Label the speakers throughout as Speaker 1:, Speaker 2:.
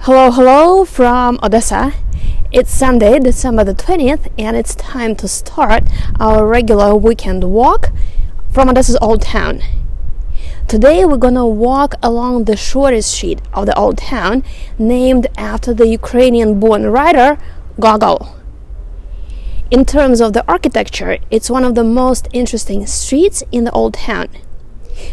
Speaker 1: Hello from Odessa. It's Sunday, December the 20th, and it's time to start our regular weekend walk from Odessa's Old Town. Today we're gonna walk along the shortest street of the Old Town, named after the Ukrainian-born writer Gogol. In terms of the architecture, it's one of the most interesting streets in the Old Town.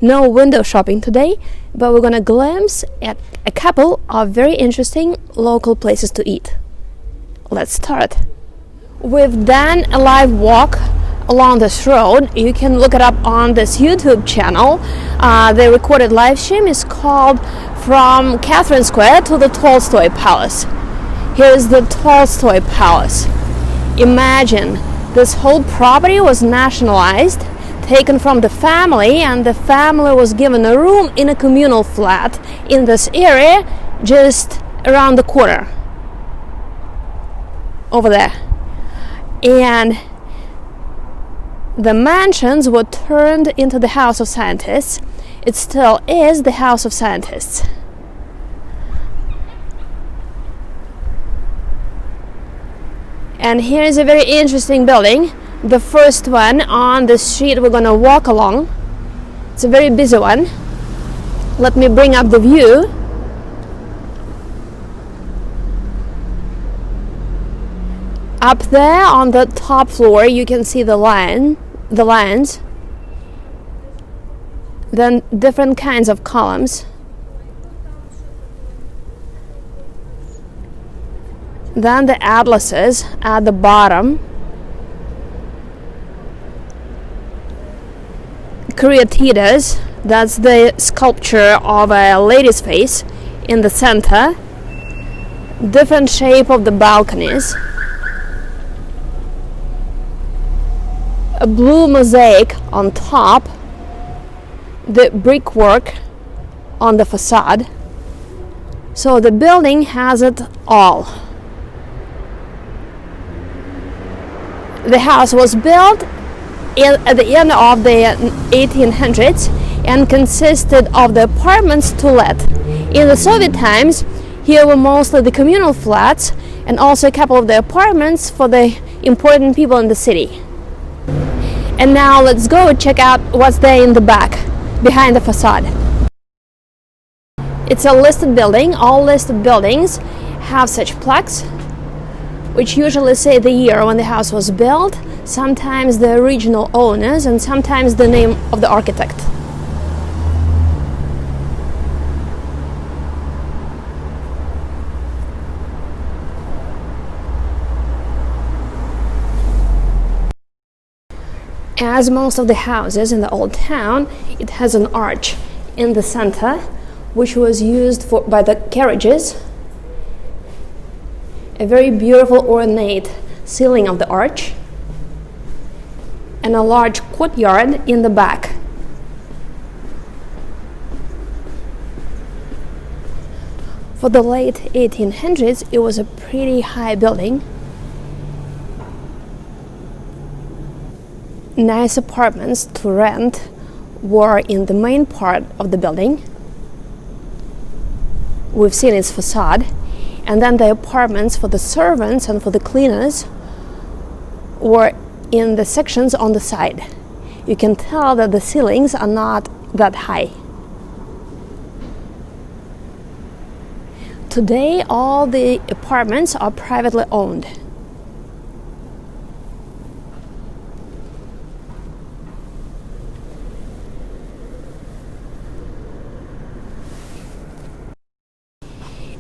Speaker 1: No window shopping today, but we're gonna glimpse at a couple of very interesting local places to eat. Let's start. We've done a live walk along this road. You can look it up on this YouTube channel. The recorded live stream is called From Catherine Square to the Tolstoy Palace. Here's the Tolstoy Palace. Imagine this whole property was nationalized, taken from the family, and the family was given a room in a communal flat in this area just around the corner over there. And the mansions were turned into the House of Scientists. It still is the House of Scientists. And here's a very interesting building, the first one on the street we're gonna walk along. It's a very busy one. Let me bring up the view. Up there on the top floor you can see the lines, then different kinds of columns, then the atlases at the bottom, courtyards, that's the sculpture of a lady's face in the center, different shape of the balconies, a blue mosaic on top, the brickwork on the facade. So the building has it all. The house was built at the end of the 1800s and consisted of the apartments to let. In the Soviet times, here were mostly the communal flats and also a couple of the apartments for the important people in the city. And now let's go check out what's there in the back, behind the facade. It's a listed building. All listed buildings have such plaques, which usually say the year when the house was built, sometimes the original owners, and sometimes the name of the architect. As most of the houses in the Old Town, it has an arch in the center, which was used by the carriages. A very beautiful ornate ceiling of the arch, and a large courtyard in the back. For the late 1800s, it was a pretty high building. Nice apartments to rent were in the main part of the building. We've seen its facade. And then the apartments for the servants and for the cleaners were in the sections on the side. You can tell that the ceilings are not that high. Today, all the apartments are privately owned.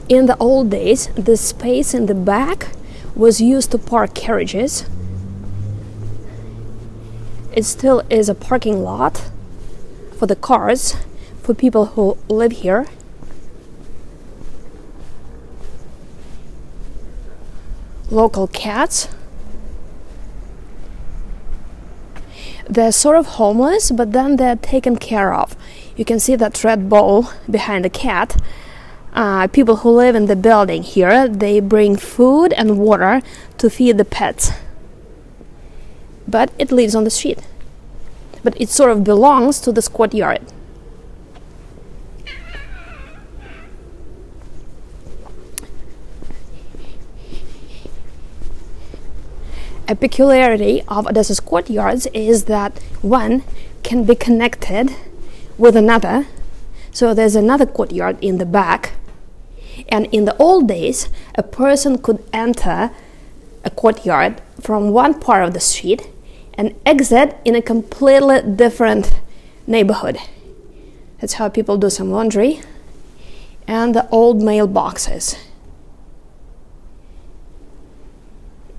Speaker 1: In the old days, the space in the back was used to park carriages. It still is a parking lot for the cars, for people who live here. Local cats. They're sort of homeless, but then they're taken care of. You can see that red bowl behind the cat. People who live in the building here, they bring food and water to feed the pets. But it lives on the street. But it sort of belongs to this courtyard. A peculiarity of Odessa's courtyards is that one can be connected with another. So there's another courtyard in the back. And in the old days, a person could enter a courtyard from one part of the street and exit in a completely different neighborhood. That's how people do some laundry. And the old mailboxes.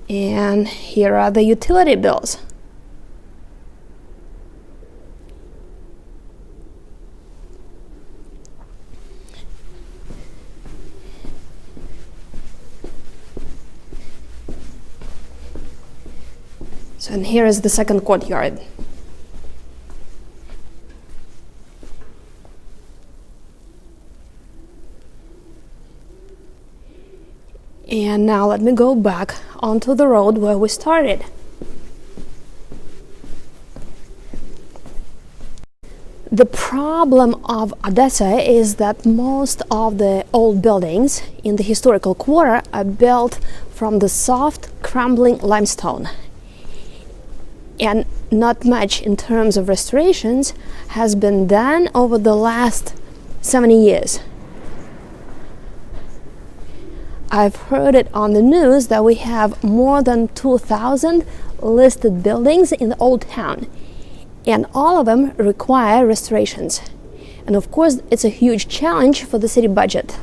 Speaker 1: And here are the utility bills. So, and here is the second courtyard. And now let me go back onto the road where we started. The problem of Odessa is that most of the old buildings in the historical quarter are built from the soft, crumbling limestone. And not much in terms of restorations has been done over the last 70 years. I've heard it on the news that we have more than 2,000 listed buildings in the old town, and all of them require restorations. And of course, it's a huge challenge for the city budget.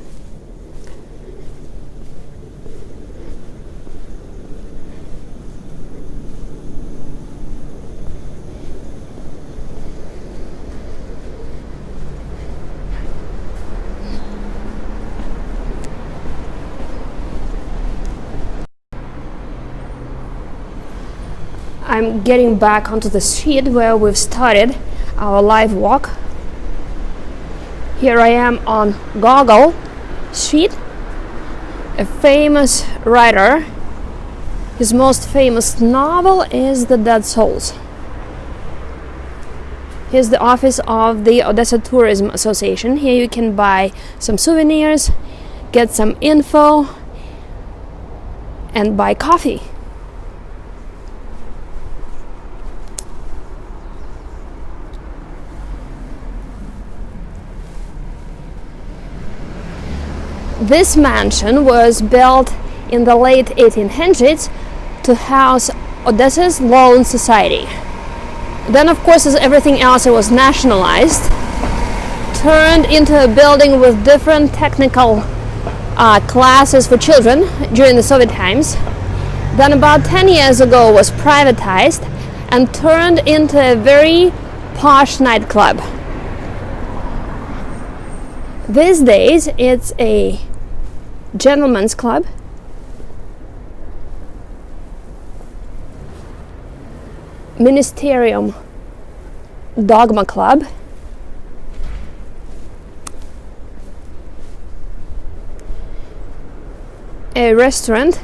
Speaker 1: I'm getting back onto the street where we've started our live walk. Here I am on Gogol Street, a famous writer. His most famous novel is The Dead Souls. Here's the office of the Odessa Tourism Association. Here you can buy some souvenirs, get some info, and buy coffee. This mansion was built in the late 1800s to house Odessa's Loan Society. Then, of course, as everything else, it was nationalized, turned into a building with different technical classes for children during the Soviet times. Then about 10 years ago was privatized and turned into a very posh nightclub. These days, it's a gentleman's club. Ministerium Dogma Club. A restaurant,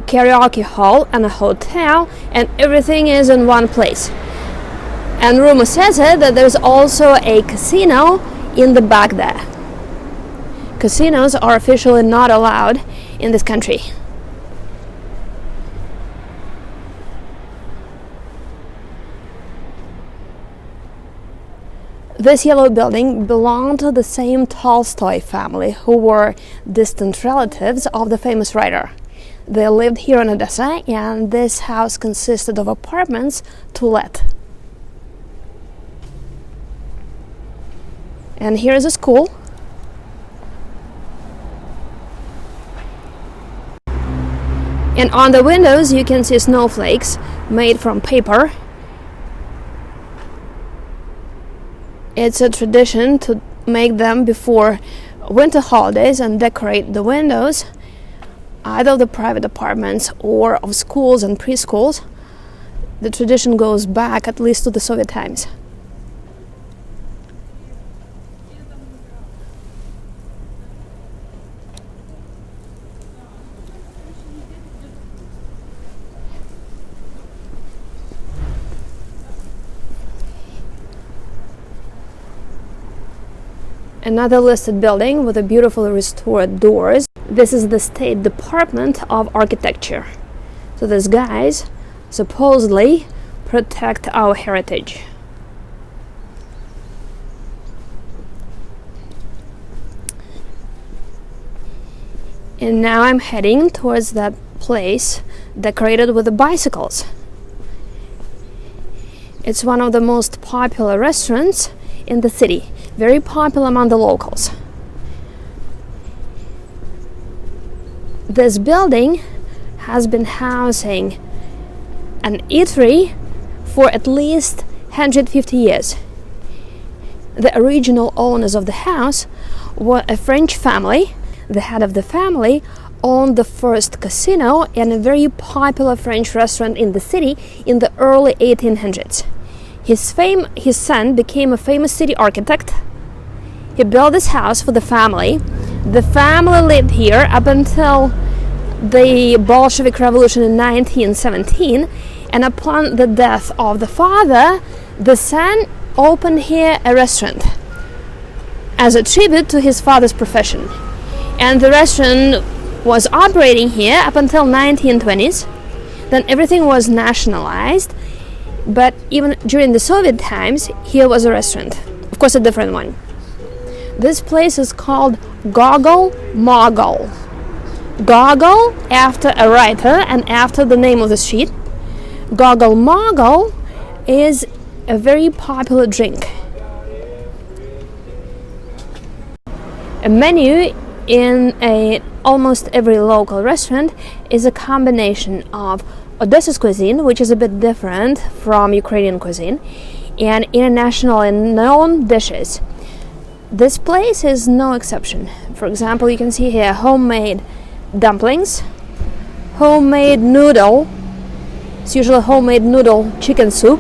Speaker 1: karaoke hall, and a hotel, and everything is in one place. And rumor says it that there's also a casino in the back there. Casinos are officially not allowed in this country. This yellow building belonged to the same Tolstoy family, who were distant relatives of the famous writer. They lived here in Odessa, and this house consisted of apartments to let. And here's a school. And on the windows you can see snowflakes made from paper. It's a tradition to make them before winter holidays and decorate the windows, either of the private apartments or of schools and preschools. The tradition goes back at least to the Soviet times. Another listed building with a beautifully restored doors. This is the State Department of Architecture. So these guys supposedly protect our heritage. And now I'm heading towards that place decorated with the bicycles. It's one of the most popular restaurants in the city, very popular among the locals. This building has been housing an eatery for at least 150 years. The original owners of the house were a French family. The head of the family owned the first casino and a very popular French restaurant in the city in the early 1800s. His son became a famous city architect. He built this house for the family. The family lived here up until the Bolshevik Revolution in 1917, and upon the death of the father, the son opened here a restaurant as a tribute to his father's profession. And the restaurant was operating here up until 1920s. Then everything was nationalized, but even during the Soviet times, here was a restaurant. Of course, a different one. This place is called Gogol Mogol. Gogol after a writer and after the name of the street. Gogol Mogol is a very popular drink. A menu in almost every local restaurant is a combination of Odessa's cuisine, which is a bit different from Ukrainian cuisine, and internationally known dishes. This place is no exception. For example, you can see here homemade dumplings, homemade noodle, it's usually homemade noodle chicken soup,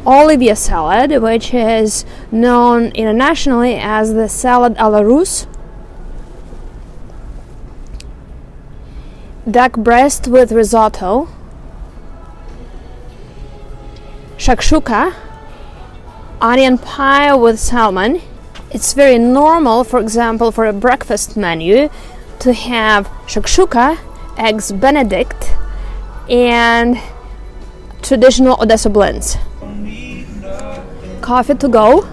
Speaker 1: Olivia salad, which is known internationally as the salad a la Russe, duck breast with risotto, shakshuka, onion pie with salmon. It's very normal, for example, for a breakfast menu to have shakshuka, eggs Benedict, and traditional Odessa blends. Coffee to go.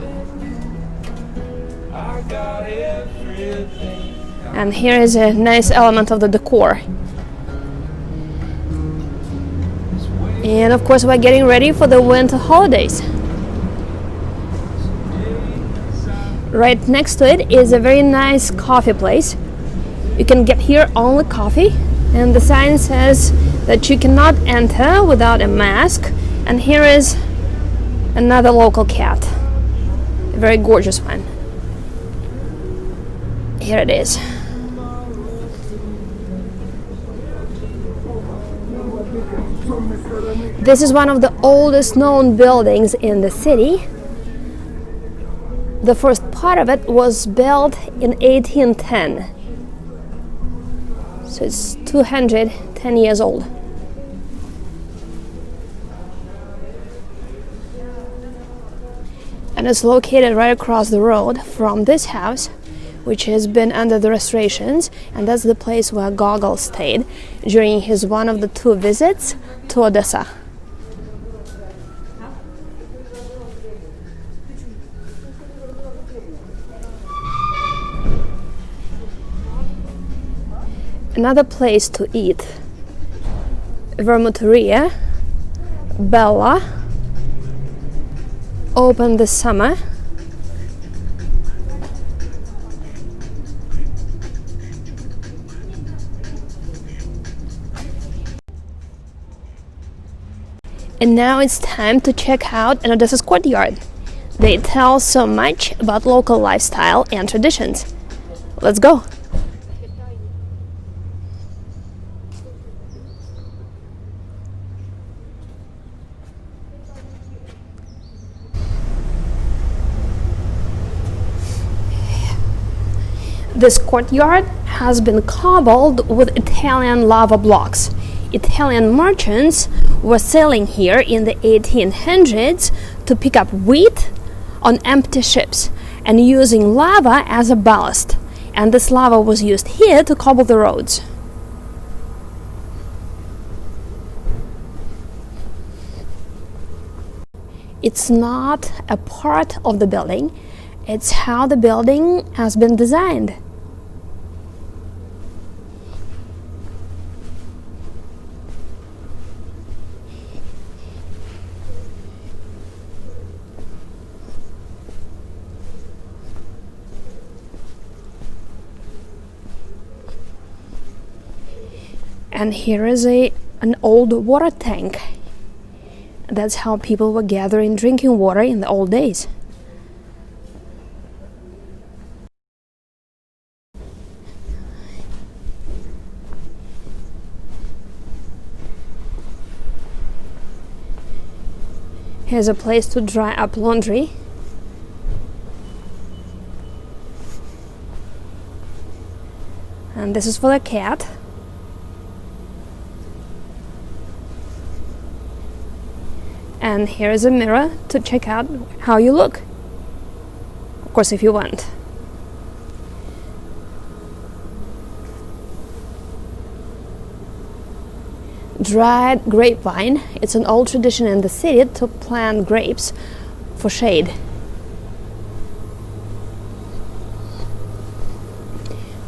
Speaker 1: And here is a nice element of the decor. And of course, we're getting ready for the winter holidays. Right next to it is a very nice coffee place. You can get here only coffee, and the sign says that you cannot enter without a mask. And here is another local cat, a very gorgeous one. Here it is. This is one of the oldest known buildings in the city. The first part of it was built in 1810. So it's 210 years old. And it's located right across the road from this house, which has been under the restorations, and that's the place where Gogol stayed during his one of the two visits to Odessa. Another place to eat, Vermuteria Bella, open this summer. And now it's time to check out an Odessa's courtyard. They tell so much about local lifestyle and traditions. Let's go! This courtyard has been cobbled with Italian lava blocks. Italian merchants were sailing here in the 1800s to pick up wheat on empty ships and using lava as a ballast. And this lava was used here to cobble the roads. It's not a part of the building, it's how the building has been designed. And here is an old water tank. That's how people were gathering drinking water in the old days. Here's a place to dry up laundry. And this is for the cat. And here is a mirror to check out how you look. Of course, if you want. Dried grapevine. It's an old tradition in the city to plant grapes for shade.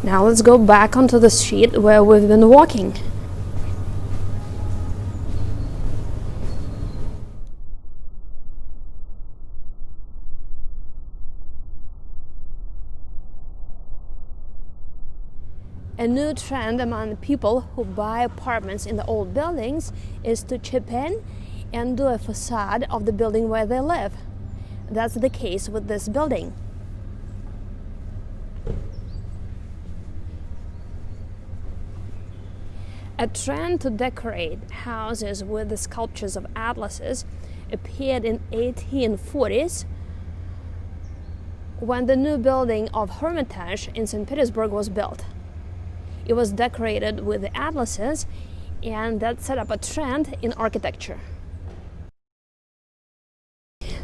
Speaker 1: Now let's go back onto the street where we've been walking. A new trend among people who buy apartments in the old buildings is to chip in and do a facade of the building where they live. That's the case with this building. A trend to decorate houses with the sculptures of atlases appeared in 1840s when the new building of Hermitage in St. Petersburg was built. It was decorated with the atlases, and that set up a trend in architecture.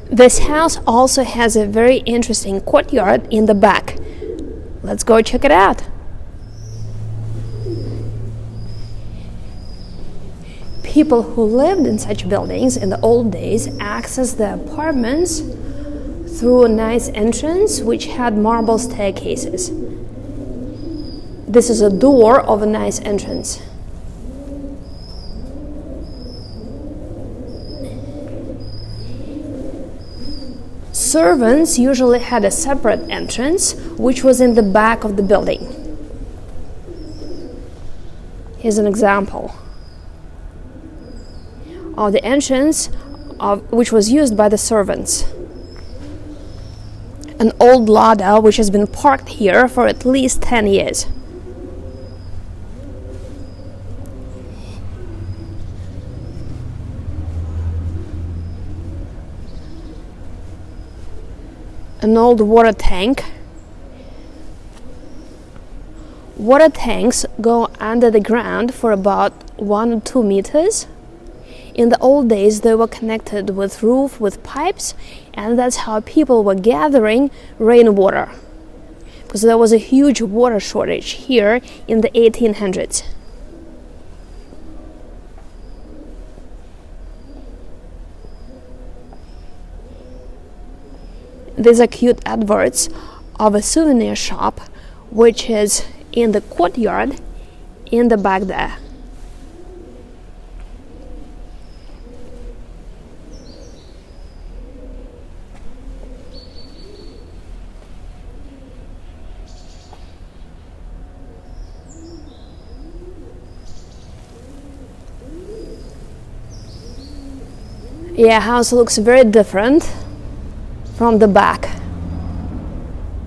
Speaker 1: This house also has a very interesting courtyard in the back. Let's go check it out. People who lived in such buildings in the old days accessed the apartments through a nice entrance which had marble staircases. This is a door of a nice entrance. Servants usually had a separate entrance, which was in the back of the building. Here's an example of the entrance which was used by the servants. An old Lada which has been parked here for at least 10 years. An old water tank. Water tanks go under the ground for about 1 or 2 meters. In the old days, they were connected with roof with pipes, and that's how people were gathering rainwater, because there was a huge water shortage here in the 1800s. These are cute adverts of a souvenir shop which is in the courtyard in the back there. Yeah, house looks very different from the back,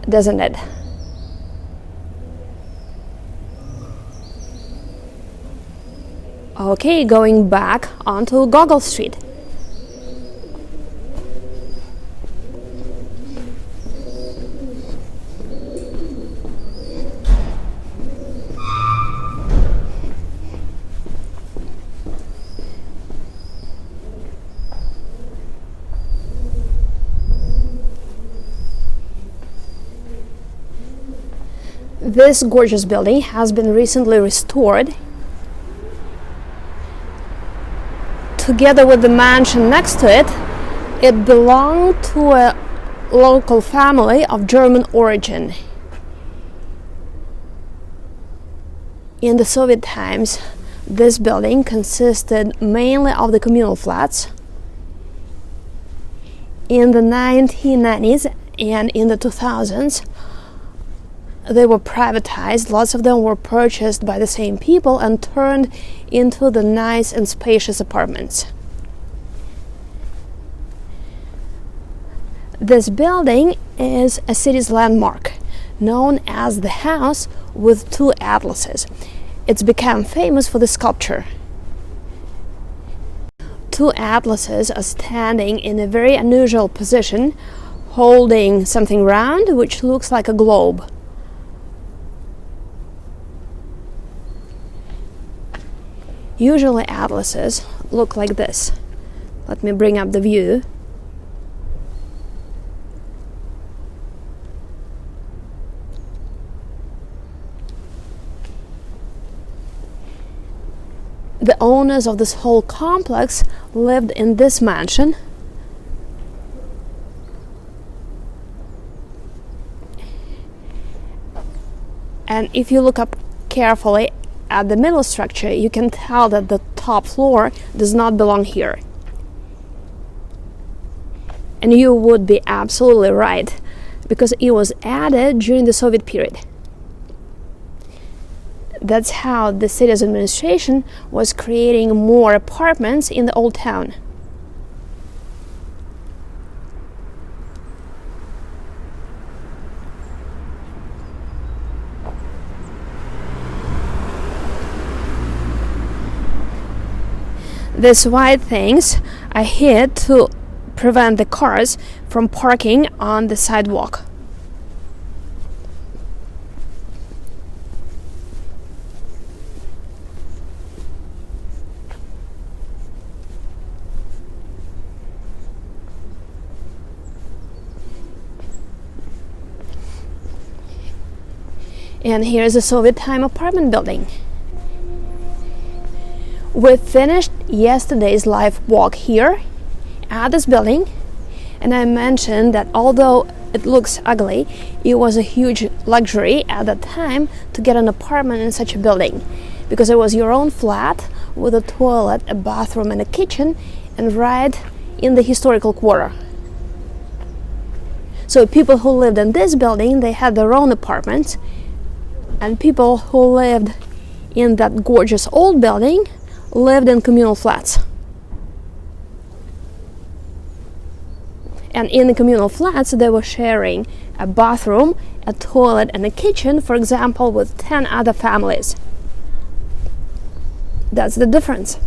Speaker 1: doesn't it? Okay, going back onto Gogol Street. This gorgeous building has been recently restored. Together with the mansion next to it, It belonged to a local family of German origin. In the Soviet times, this building consisted mainly of the communal flats. In the 1990s and in the 2000s, they were privatized. Lots of them were purchased by the same people and turned into the nice and spacious apartments. This building is a city's landmark, known as the House with Two Atlases. It's become famous for the sculpture. Two atlases are standing in a very unusual position, holding something round which looks like a globe. Usually atlases look like this. Let me bring up the view. The owners of this whole complex lived in this mansion. And if you look up carefully at the middle structure, you can tell that the top floor does not belong here. And you would be absolutely right, because it was added during the Soviet period. That's how the city's administration was creating more apartments in the old town. These white things are here to prevent the cars from parking on the sidewalk. And here's a Soviet time apartment building. We finished yesterday's live walk here at this building, and I mentioned that although it looks ugly, it was a huge luxury at that time to get an apartment in such a building, because it was your own flat with a toilet, a bathroom and a kitchen, and right in the historical quarter. So people who lived in this building, they had their own apartments, and people who lived in that gorgeous old building lived in communal flats. And in the communal flats, they were sharing a bathroom, a toilet and a kitchen, for example, with 10 other families. That's the difference.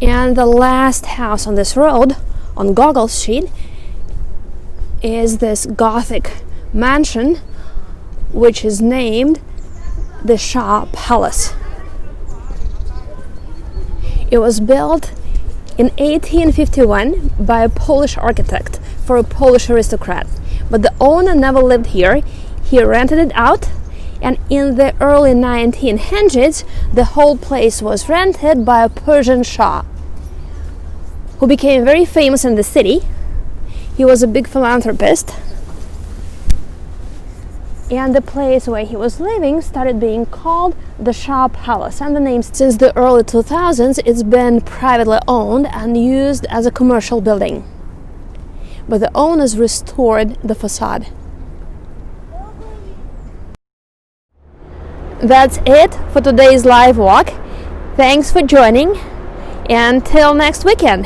Speaker 1: And the last house on this road, on Gogol Street, is this Gothic mansion, which is named the Shah Palace. It was built in 1851 by a Polish architect for a Polish aristocrat, but the owner never lived here. He rented it out, and in the early 1900s the whole place was rented by a Persian Shah who became very famous in the city. He was a big philanthropist, and the place where he was living started being called the Shah Palace, and the name, since the early 2000s, it's been privately owned and used as a commercial building. But the owners restored the facade. That's it for today's live walk. Thanks for joining, and till next weekend.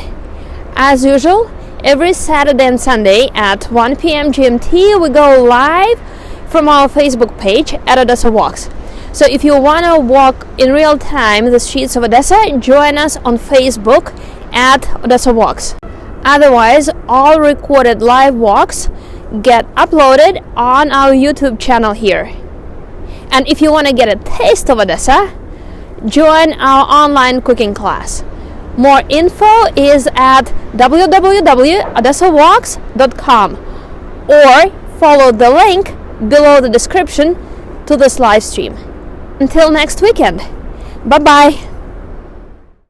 Speaker 1: As usual, every Saturday and Sunday at 1 p.m. GMT, we go live from our Facebook page at Odessa Walks. So if you want to walk in real time the streets of Odessa, join us on Facebook at Odessa Walks. Otherwise, all recorded live walks get uploaded on our YouTube channel here. And if you want to get a taste of Odessa, join our online cooking class. More info is at www.odessawalks.com, or follow the link below the description to this live stream. Until next weekend, Bye bye.